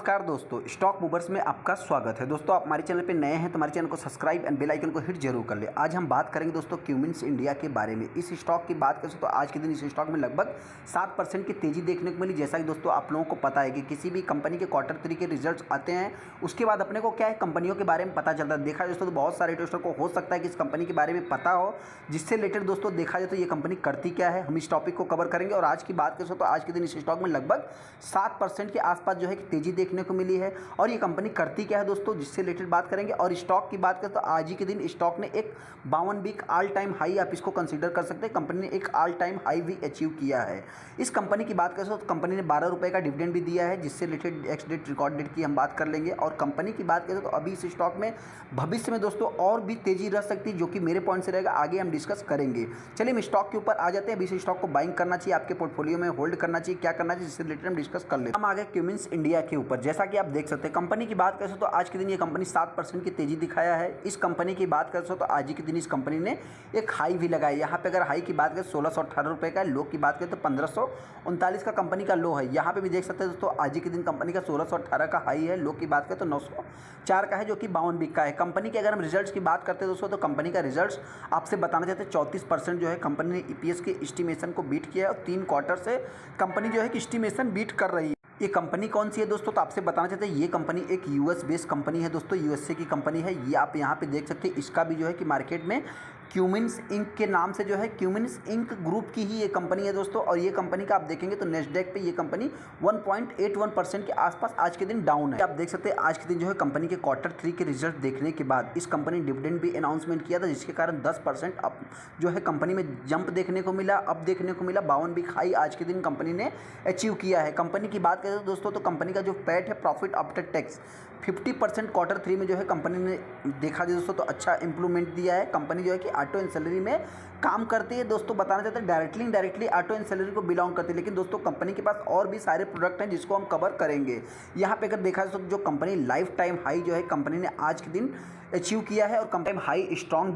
नमस्कार दोस्तों, stock movers में आपका स्वागत है। दोस्तों आप हमारे चैनल पे नए हैं तो हमारे चैनल को सब्सक्राइब एंड बेल आइकन को हिट जरूर कर ले। आज हम बात करेंगे दोस्तों क्यूमिंस इंडिया के बारे में। इस स्टॉक की बात करें तो आज के दिन इस स्टॉक में लगभग 7% की तेजी देखने को मिली। जैसा कि दोस्तों आप लोगों को पता है कि किसी भी कंपनी के क्वार्टर 3 के रिजल्ट आते हैं, उसके बाद अपने को क्या है कंपनियों के बारे में पता चलता है। देखा जाए दोस्तों तो बहुत सारे इन्वेस्टर को हो सकता है कि इस कंपनी के बारे में पता हो, जिससे रिलेटेड दोस्तों देखा जाए तो ये कंपनी करती क्या है, हम इस टॉपिक को कवर करेंगे। और आज की बात करें तो आज के दिन इस स्टॉक में लगभग 7% के आसपास जो है तेजी देखने को मिली है। और ये कंपनी करती क्या है दोस्तों, जिससे रिलेटेड बात करेंगे। और स्टॉक की बात करें तो आज ही के दिन स्टॉक ने एक 52 वीक ऑल टाइम हाई आप इसको कंसीडर कर सकते हैं। कंपनी ने एक ऑल टाइम हाई भी अचीव किया है। इस कंपनी की बात करें तो कंपनी ने 12 रुपये का डिविडेंड भी दिया है, जिससे related ex date record date की हम बात कर लेंगे। और कंपनी की बात करें तो अभी इस स्टॉक में भविष्य में दोस्तों और भी तेजी रह सकती है, जो कि मेरे पॉइंट से रहेगा, आगे हम डिस्कस करेंगे। चलिए हम स्टॉक के ऊपर आ जाते हैं। अभी इस स्टॉक को बाइंग करना चाहिए, आपके पोर्टफोलियो में होल्ड करना चाहिए, क्या करना चाहिए, जिससे रिलेटेड हम डिस्कस कर लेते हैं। हम आगे क्यूमिंस इंडिया के ऊपर जैसा कि आप देख सकते हैं। कंपनी की बात करें तो आज के दिन ये कंपनी 7% की तेजी दिखाया है। इस कंपनी की बात करें तो आज ही के दिन इस कंपनी ने एक हाई भी लगाया। यहाँ पे अगर हाई की बात करें 1618 रुपये का, लो की बात करें तो 1539 का कंपनी का लो है। यहाँ पे भी देख सकते हैं दोस्तों आज ही के दिन कंपनी का 1618 का हाई है, लो की बात करें तो 904 का है, जो कि 52 वीक का है। कंपनी के अगर हम रिजल्ट्स की बात करते हैं दोस्तों तो कंपनी का रिजल्ट्स आपसे बताना चाहते हैं 34% जो है कंपनी ने ईपीएस के एस्टिमेशन को बीट किया है। और 3 क्वार्टर से कंपनी जो है कि एस्टिमेशन बीट कर रही है। ये कंपनी कौन सी है दोस्तों, तो आपसे बताना चाहते हैं ये कंपनी एक यूएस बेस्ड कंपनी है दोस्तों, यूएसए की कंपनी है। ये आप यहाँ पे देख सकते हैं। इसका भी जो है कि मार्केट में क्यूमिंस इंक के नाम से जो है क्यूमिंस इंक ग्रुप की ही ये कंपनी है दोस्तों। और ये कंपनी का आप देखेंगे तो नेस्डैक पे ये कंपनी 1.81% के आसपास आज के दिन डाउन है। आप देख सकते हैं आज के दिन जो है कंपनी के क्वार्टर 3 के रिजल्ट देखने के बाद इस कंपनी ने डिविडेंड भी अनाउंसमेंट किया था, जिसके कारण 10% अब जो है कंपनी में जंप देखने को मिला। अब देखने को मिला 52 वीक हाई आज के दिन कंपनी ने अचीव किया है। कंपनी की बात करें तो दोस्तों तो कंपनी का जो पैट है, प्रॉफिट आफ्टर टैक्स, 50% क्वार्टर 3 में जो है कंपनी ने देखा जाए दोस्तों तो अच्छा इंप्रूवमेंट दिया है। कंपनी जो है कि ऑटो एंसिलरी में काम करती है दोस्तों। बताना चाहते हैं डायरेक्टली ऑटो एंसिलरी को बिलोंग करती है, लेकिन दोस्तों कंपनी के पास और भी सारे प्रोडक्ट हैं जिसको हम कवर करेंगे। यहाँ पे अगर देखा जाए तो जो कंपनी लाइफ टाइम हाई जो है कंपनी ने आज के दिन अचीव किया है। और company high strong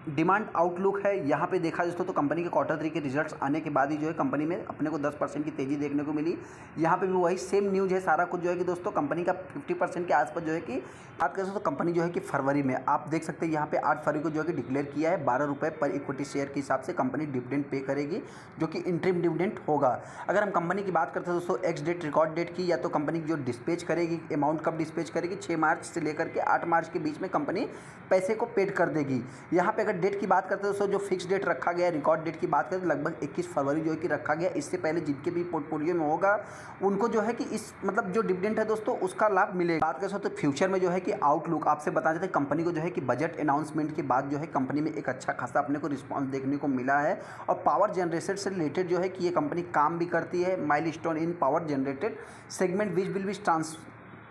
demand outlook है। यहाँ पे देखा दोस्तों तो कंपनी के क्वार्टर 3 के रिजल्ट्स आने के बाद ही जो है कंपनी में अपने को 10% की तेजी देखने को मिली। यहाँ पे भी वही सेम न्यूज़ है सारा कुछ जो है कि दोस्तों कंपनी का 50% के आसपास जो है कि बात करें तो कंपनी जो है कि फरवरी में आप देख सकते हैं यहाँ पे 8 फरवरी को जो है कि डिक्लेयर किया है 12 रुपये पर इक्विटी शेयर के हिसाब से कंपनी डिविडेंड पे करेगी, जो कि इंटरिम डिविडेंड होगा। अगर हम कंपनी की बात करते हैं दोस्तों एक्स डेट रिकॉर्ड डेट की, या तो कंपनी जो डिस्पैच करेगी, अमाउंट कब डिस्पैच करेगी, 6 मार्च से लेकर के 8 मार्च के बीच में कंपनी पैसे को पेड कर देगी। यहाँ पे अगर डेट की बात करते हैं दोस्तों जो फिक्स डेट रखा गया है, रिकॉर्ड डेट की बात करें तो लगभग 21 फरवरी जो है कि रखा गया। इससे पहले जिनके भी पोर्टफोलियो में होगा उनको जो है कि इस मतलब जो डिविडेंड है दोस्तों उसका लाभ मिलेगा। बात करें तो फ्यूचर में जो है कि आउटलुक आपसे बता देते हैं। कंपनी को जो है कि बजट अनाउंसमेंट के बाद जो है कंपनी में एक अच्छा खासा अपने को रिस्पॉन्स देखने को मिला है। और पावर जनरेशन से रिलेटेड जो है कि ये कंपनी काम भी करती है। Milestone in power generated segment which will be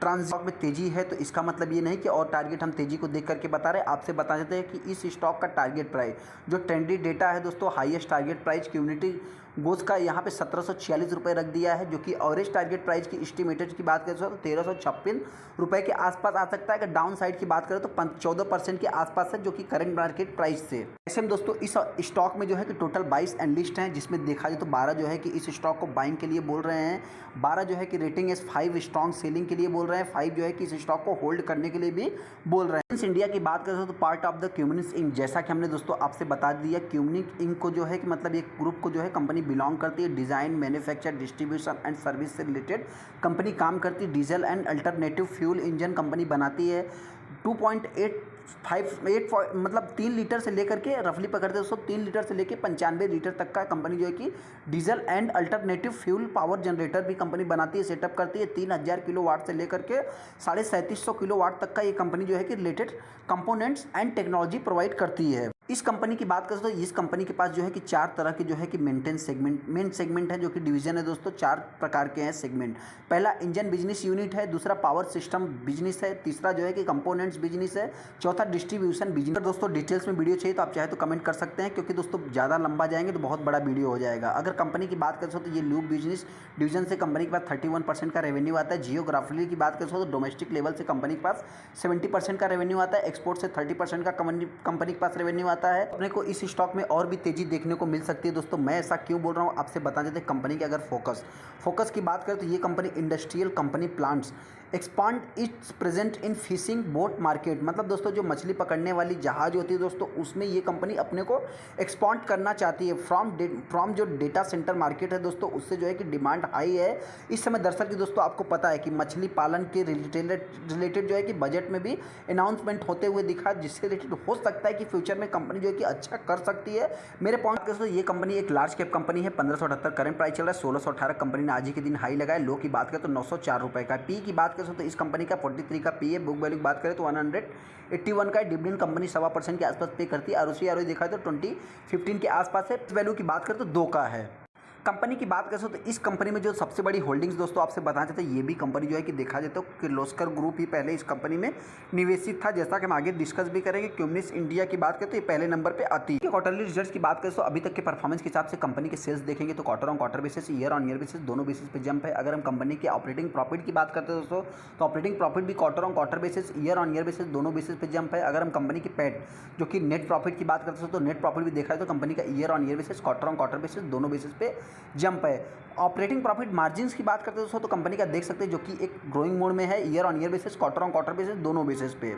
ट्रांसस्टॉक में तेजी है, तो इसका मतलब ये नहीं कि और टारगेट हम तेजी को देख करके बता रहे हैं। आपसे बता देते हैं कि इस स्टॉक का टारगेट प्राइस जो ट्रेंडी डेटा है दोस्तों, highest target price community goes का यहाँ पे 1746 रुपये रख दिया है, जो कि एवरेज टारगेट प्राइस की एस्टिमेटेड की बात करें तो 1356 रुपये के आसपास आ सकता है। अगर डाउन साइड की बात करें तो 14% के आसपास है, जो कि करंट मार्केट प्राइस से। ऐसे में दोस्तों इस स्टॉक में जो है कि टोटल 22 एनालिस्ट हैं, जिसमें देखा जाए तो 12 जो है कि इस स्टॉक को बाइंग के लिए बोल रहे हैं, 12 जो है कि रेटिंग एस 5 स्ट्रॉन्ग सेलिंग के लिए बोल रहे हैं, 5 जो है कि इस स्टॉक को होल्ड करने के लिए भी बोल रहे हैं। इंडिया की बात करें तो part of the Cummins Inc, जैसा कि हमने दोस्तों आपसे बता दिया, क्यूमिंस इंक को जो है कि मतलब एक ग्रुप को जो है कंपनी बिलोंग करती है। Design, manufacture, distribution and service से रिलेटेड कंपनी काम करती है। Diesel and alternative fuel engine company बनाती है। 2.8 मतलब 3 लीटर से लेकर के रफली पकड़ते हैं दोस्तों 3 लीटर से लेकर 95 लीटर तक का कंपनी जो है कि diesel and alternative fuel power generator भी कंपनी बनाती है, सेटअप करती है। 3000 किलोवाट से लेकर के 3750 किलोवाट तक का ये कंपनी जो है कि related components and technology provide करती है। इस कंपनी की बात करें तो इस कंपनी के पास जो है कि 4 तरह के जो है कि मेन सेगमेंट है, जो कि डिवीजन है दोस्तों। 4 प्रकार के हैं सेगमेंट। पहला इंजन बिजनेस यूनिट है, दूसरा पावर सिस्टम बिजनेस है, तीसरा जो है कि कंपोनेंट्स बिजनेस है, चौथा डिस्ट्रीब्यूशन बिजनेस। दोस्तों डिटेल्स में वीडियो चाहिए तो आप चाहे तो कमेंट कर सकते हैं, क्योंकि दोस्तों ज़्यादा लंबा जाएंगे तो बहुत बड़ा वीडियो हो जाएगा। अगर कंपनी की बात करें तो ये लूब बिजनेस डिवीजन से कंपनी के पास 31% का रेवेन्यू आता है। जियोग्राफिकली की बात करें तो डोमेस्टिक लेवल से कंपनी के पास 70% का रेवेन्यू आता है। एक्सपोर्ट से 30% का कंपनी के पास रेवेन्यू आता है। अपने को इस स्टॉक में और भी तेजी देखने को मिल सकती है दोस्तों। मैं ऐसा क्यों बोल रहा हूँ आपसे बता देते हैं। कंपनी के अगर फोकस की बात करें तो ये company industrial company plants expand it's present in fishing boat market. मतलब दोस्तों जो मछली पकड़ने वाली जहाज होती है दोस्तों, उसमें ये कंपनी अपने को एक्सपांड करना चाहती है फ्रॉम जो डेटा सेंटर मार्केट है दोस्तों, उससे जो है कि डिमांड हाई है इस समय। दरअसल कि दोस्तों आपको पता है कि मछली पालन के रिलेटेड जो है कि बजट में भी अनाउंसमेंट होते हुए दिखा, जिससे रिलेटेड हो सकता है कि फ्यूचर में कंपनी जो है कि अच्छा कर सकती है। मेरे पॉइंट के दोस्तों ये कंपनी एक लार्ज कैप कंपनी है। 1578 करंट प्राइस चल रहा है। 1618 कंपनी ने आज ही के दिन हाई लगाया। लो की बात करें तो 904 रुपये का। पी की बात करें तो इस कंपनी का 43 का पी है। बुक वैल्यू की बात करें तो 181 का। डिविडेंड कंपनी 1.25% के आसपास पे करती है। आरओसी देखा है तो 2015 के आसपास है। वैल्यू की बात करें तो 2 का है। कंपनी की बात करें तो इस कंपनी में जो सबसे बड़ी होल्डिंग्स दोस्तों आपसे बताना चाहते हैं, ये भी कंपनी जो है कि देखा जाए तो किर्लोस्कर ग्रुप ही पहले इस कंपनी में निवेशित था, जैसा कि हम आगे डिस्कस भी करेंगे। क्यूमिंस इंडिया की बात करें तो ये पहले नंबर पे आती है। क्वार्टरली रिजल्ट्स की बात करें तो अभी तक के परफॉर्मेंस के हिसाब से कंपनी के सेल्स देखेंगे तो quarter on quarter basis, year on year basis, दोनों बेसिस पे जंप है। अगर हम कंपनी के ऑपरेटिंग प्रॉफिट की बात करते हैं दोस्तों, तो ऑपरेटिंग प्रॉफिट भी quarter on quarter basis, year on year basis, दोनों बेसिस पे जंप है। अगर हम कंपनी की पैट जो कि नेट प्रॉफिट की बात करते हैं तो नेट प्रॉफिट भी देखा है तो कंपनी का year on year basis, quarter on quarter basis, दोनों बेसिस पे जंप है। ऑपरेटिंग प्रॉफिट मार्जिन्स की बात करते हैं दोस्तों, तो कंपनी का देख सकते हैं जो कि एक ग्रोइंग मोड में है, year on year basis, quarter on quarter basis, दोनों बेसिस पे।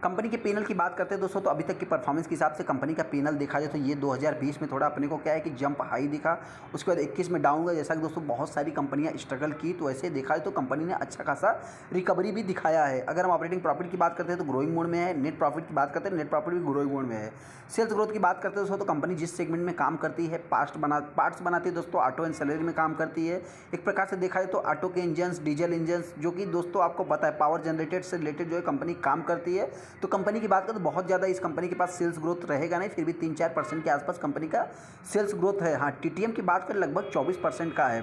कंपनी के पीएनएल की बात करते हैं दोस्तों, तो अभी तक की परफॉर्मेंस के हिसाब से कंपनी का पीएनएल देखा जाए तो ये 2020 में थोड़ा अपने को क्या है कि जंप हाई दिखा, उसके बाद 21 में डाउन हुआ। जैसा कि दोस्तों बहुत सारी कंपनियां स्ट्रगल की, तो ऐसे देखा जाए तो कंपनी ने अच्छा खासा रिकवरी भी दिखाया है। अगर हम ऑपरेटिंग प्रॉफिट की बात करते हैं तो ग्रोइंग मोड में है। नेट प्रॉफिट की बात करते हैं, नेट प्रॉफिट भी ग्रोइंग मोड में है। सेल्स ग्रोथ की बात करते हैं दोस्तों, तो कंपनी जिस सेगमेंट में काम करती है, पार्ट्स बनाती है दोस्तों, ऑटो एंड सैलरी में काम करती है। एक प्रकार से देखा जाए तो ऑटो के इंजन्स, डीजल इंजन्स, जो कि दोस्तों आपको पता है पावर जनरेटेड से रिलेटेड जो है कंपनी काम करती है। तो कंपनी की बात तो बहुत ज़्यादा इस कंपनी के पास सेल्स ग्रोथ रहेगा नहीं, फिर भी 3-4% के आसपास कंपनी का सेल्स ग्रोथ है। हाँ, टीटीएम की बात करें लगभग 24% का है।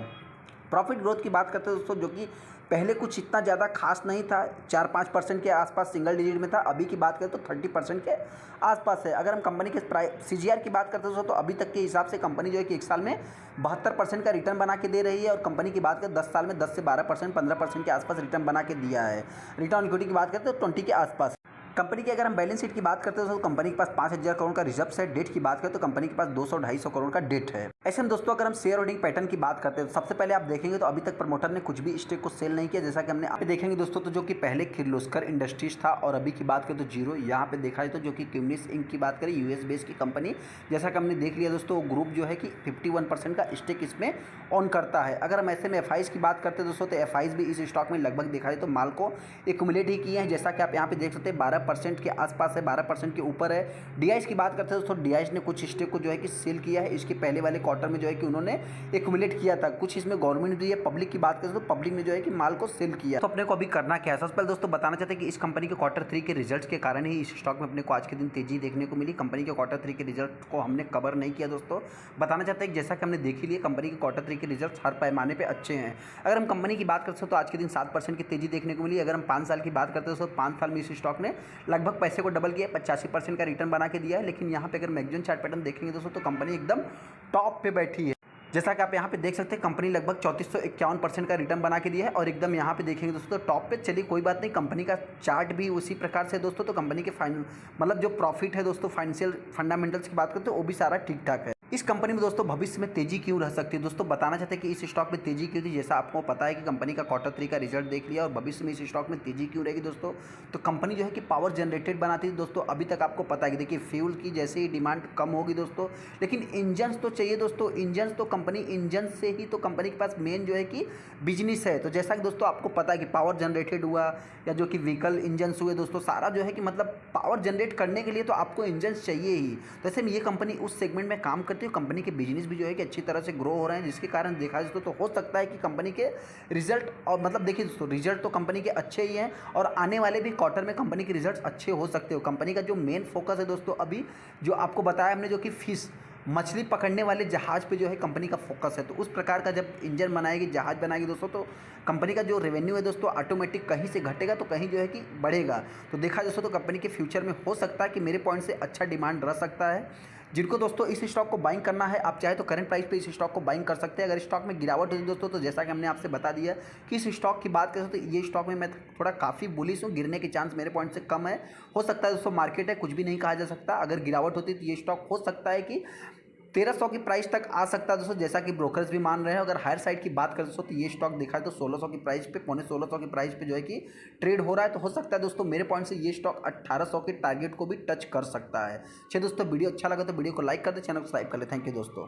प्रॉफिट ग्रोथ की बात करते हैं दोस्तों, जो कि पहले कुछ इतना ज़्यादा खास नहीं था, 4-5% के आसपास सिंगल डिजिट में था। अभी की बात करें तो 30% के आसपास है। अगर हम कंपनी के सीजीआर की बात करते हैं दोस्तों, तो अभी तक के हिसाब से कंपनी जो है कि एक साल में 72% का रिटर्न बना के दे रही है। और कंपनी की बात करें 10 साल में 10 से 12%, 15% के आसपास रिटर्न बना के दिया है। रिटर्न ऑन इक्विटी की बात करते हैं तो 20 के आसपास। कंपनी की अगर हम बैलेंस शीट की बात करते हैं तो कंपनी के पास 5,000 करोड़ का रिजर्व है। डेट की बात करें तो कंपनी के पास 200-250 करोड़ का डेट है। ऐसे में दोस्तों अगर हम शेयर होल्डिंग पैटर्न की बात करते हैं तो सबसे पहले आप देखेंगे तो अभी तक प्रमोटर ने कुछ भी स्टेक को सेल नहीं किया, जैसा कि हमने आप देखेंगे दोस्तों। तो जो कि पहले किर्लोस्कर इंडस्ट्रीज था और अभी की बात करें तो जीरो यहाँ पे देखा जाए तो जो कि क्यूमिंस इंक की बात करें, यूएस बेस्ड की कंपनी, जैसा कि हमने देख लिया दोस्तों, ग्रुप जो है कि 51% का स्टेक इसमें ऑन करता है। अगर हम ऐसे में एफआईज की बात करते हैं दोस्तों, तो एफआईज भी इस स्टॉक में लगभग देखा जाए तो माल को एक्यूमुलेट ही किए हैं, जैसा कि आप यहाँ पे देख सकते हैं 12% के आसपास है, 12% के ऊपर है। डीआईएस की बात करते हैं दोस्तों, डीआईएस ने कुछ स्टेक को जो है कि सेल किया है। इसके पहले वाले क्वार्टर में जो है कि उन्होंने एक्यूमुलेट किया था, कुछ इसमें गवर्नमेंट दी है। पब्लिक की बात करें तो पब्लिक ने जो है कि माल को सेल किया। तो अपने को अभी करना क्या है, सबसे पहले दोस्तों बताना चाहते हैं कि इस कंपनी के क्वार्टर 3 के रिजल्ट्स के कारण ही इस स्टॉक में अपने को आज के दिन तेजी देखने को मिली। कंपनी के क्वार्टर 3 के रिजल्ट को हमने कवर नहीं किया दोस्तों, बताना चाहते हैं कि जैसा कि हमने देख ही लिया कंपनी के क्वार्टर 3 के रिजल्ट हर पैमाने पर अच्छे हैं। अगर हम कंपनी की बात करते हैं तो आज के दिन 7% की तेजी देखने को मिली। अगर हम 5 साल की बात करते हैं तो 5 साल में इस स्टॉक ने लगभग पैसे को डबल किया, 85% का रिटर्न बना के दिया है। लेकिन यहाँ पे अगर मैगजीन चार्ट पैटर्न देखेंगे दोस्तों, तो कंपनी एकदम टॉप पे बैठी है। जैसा कि आप यहाँ पे देख सकते हैं कंपनी लगभग 3451% का रिटर्न बना के दिया है और एकदम यहाँ पे देखेंगे दोस्तों तो टॉप पे। चलिए कोई बात नहीं, कंपनी का चार्ट भी उसी प्रकार से दोस्तों। तो कंपनी के मतलब जो प्रॉफिट है दोस्तों, फाइनेंशियल फंडामेंटल्स की बात करते हैं वो भी सारा ठीक ठाक है। इस कंपनी में दोस्तों भविष्य में तेजी क्यों रह सकती है दोस्तों, बताना चाहते हैं कि इस स्टॉक में तेजी क्यों थी। जैसा आपको पता है कि कंपनी का क्वार्टर 3 का रिजल्ट देख लिया और भविष्य में इस स्टॉक में तेजी क्यों रहेगी दोस्तों। तो कंपनी जो है कि पावर जनरेटेड बनाती है दोस्तों। अभी तक आपको पता है कि देखिए फ्यूल की जैसे ही डिमांड कम होगी दोस्तों, लेकिन इंजन्स तो चाहिए दोस्तों। इंजन्स तो कंपनी इंजन से ही तो कंपनी के पास मेन जो है कि बिजनेस है। तो जैसा कि दोस्तों आपको पता है कि पावर जनरेटेड हुआ या जो कि व्हीकल इंजन्स हुए दोस्तों, सारा जो है कि मतलब पावर जनरेट करने के लिए तो आपको इंजन्स चाहिए ही। तो ऐसे में ये कंपनी उस सेगमेंट में काम करती है। कंपनी के बिजनेस भी जो है कि अच्छी तरह से ग्रो हो रहे हैं, जिसके कारण देखा जाए तो हो सकता है कि कंपनी के रिजल्ट और मतलब देखिए दोस्तों रिजल्ट तो कंपनी के अच्छे ही हैं और आने वाले भी क्वार्टर में कंपनी के रिजल्ट्स अच्छे हो सकते हो। कंपनी का जो मेन फोकस है दोस्तों, अभी जो आपको बताया हमने, जो कि फिश मछली पकड़ने वाले जहाज पे जो है कंपनी का फोकस है। तो उस प्रकार का जब इंजन बनाएगी, जहाज बनाएगी दोस्तों, तो कंपनी का जो रेवेन्यू है दोस्तों ऑटोमेटिक कहीं से घटेगा तो कहीं जो है कि बढ़ेगा। तो देखा दोस्तों तो कंपनी के फ्यूचर में हो सकता है कि मेरे पॉइंट से अच्छा डिमांड रह सकता है। जिनको दोस्तों इस स्टॉक को बाइंग करना है, आप चाहे तो करंट प्राइस पे इस स्टॉक को बाइंग कर सकते हैं। अगर स्टॉक में गिरावट होती है दोस्तों, तो जैसा कि हमने आपसे बता दिया कि इस स्टॉक की बात करें तो ये स्टॉक में मैं थोड़ा काफ़ी बुलिश हूँ। गिरने के चांस मेरे पॉइंट से कम है। हो सकता है दोस्तों मार्केट है, कुछ भी नहीं कहा जा सकता। अगर गिरावट होती है तो ये स्टॉक हो सकता है कि 1300 की प्राइस तक आ सकता है दोस्तों, जैसा कि ब्रोकर्स भी मान रहे हैं। अगर हायर साइड की बात करें दोस्तों, तो ये स्टॉक देखा है तो 1600 की प्राइस पे, पौने 1600 की प्राइस पे जो है कि ट्रेड हो रहा है। तो हो सकता है दोस्तों मेरे पॉइंट से ये स्टॉक 1800 के टारगेट को भी टच कर सकता है। चलिए दोस्तों, वीडियो अच्छा लगा तो वीडियो को लाइक कर दे, चैनल को सब्सक्राइब कर ले। थैंक यू दोस्तों।